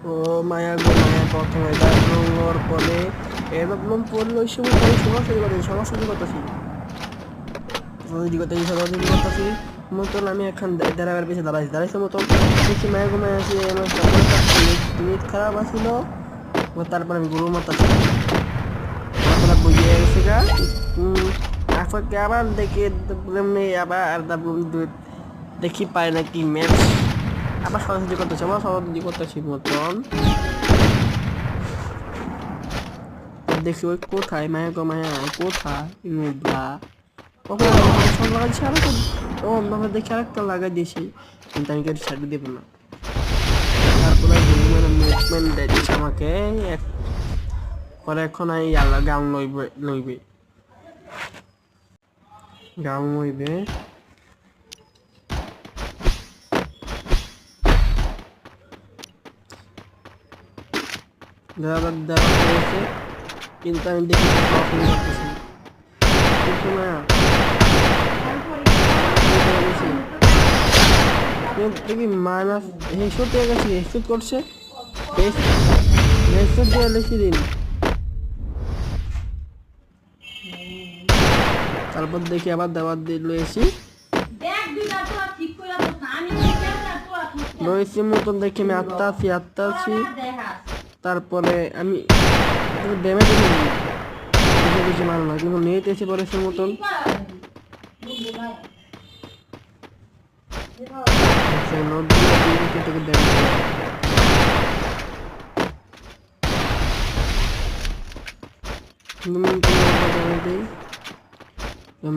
ও মায়া গো মায়া প্রথমে দাঁড়ানোর পরে এবার পড়লো ওই সময় সরাসরি করতেছি মতন আমি এখন দাঁড়াবার পিছিয়ে দাঁড়াইছে মতন দেখি মায়া গো মায়া আছে আমার নেট খারাপ আছিল তারপর আমি গরুর মতো তারপরে বুঝিয়ে গেছে গা আসলে আবার দেখি আবার দেখি পাই নাকি ম্যাচ আবার সরাসরি করতেছি আমার সরাসরি করতেছি মতন দেখি ওই কোথায় মায়া গো মায়া কোথায় নুবলা তখন সব লাগাইছি আর ও আমরা দেখি আরেকটা লাগাই দিয়েছি কিন্তু আমি কেউ ছাড়িয়ে দেবো না তারপরে মুভমেন্ট দিয়েছে আমাকে পরে এখন এই আল্লাহ গাউন লইবে গাউন লইবে দেওয়া হয়েছে কিন্তু আমি দেখি কিন্তু না দেখি মাইনাস হেডশট দিয়ে গেছি হেডশট করছে হেডশট দিয়ে লিখে দিন তারপর দেখি আবার দেওয়ার দিয়ে লয়েছি লয়েছি মতন দেখি আমি আটটা আছি তারপরে আমি ড্যামেজ কিছু মারো না কিন্তু নেট এসে পড়েছে মতন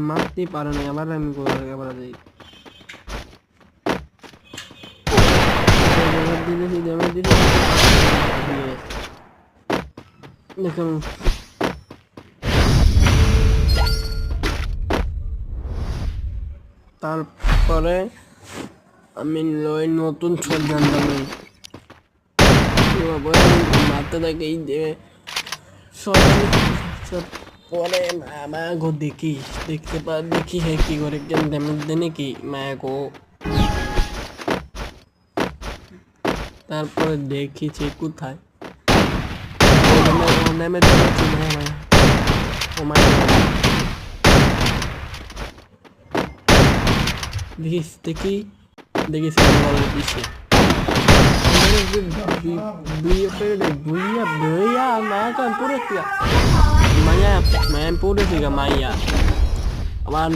মারতে পারে না আবার আমি আবার যাই দেখুন তারপরে আমি নতুন ছোট জানতাম মারতে থাকে এই পরে মায়া গো দেখি দেখি হে কি করে ড্যামেজ দেয় নাকি মায়া গো তারপরে দেখিছি কোথায় ড্যামেজ দেখাচ্ছি মায়া ও মায়া দেখি পিছিয়ে আমার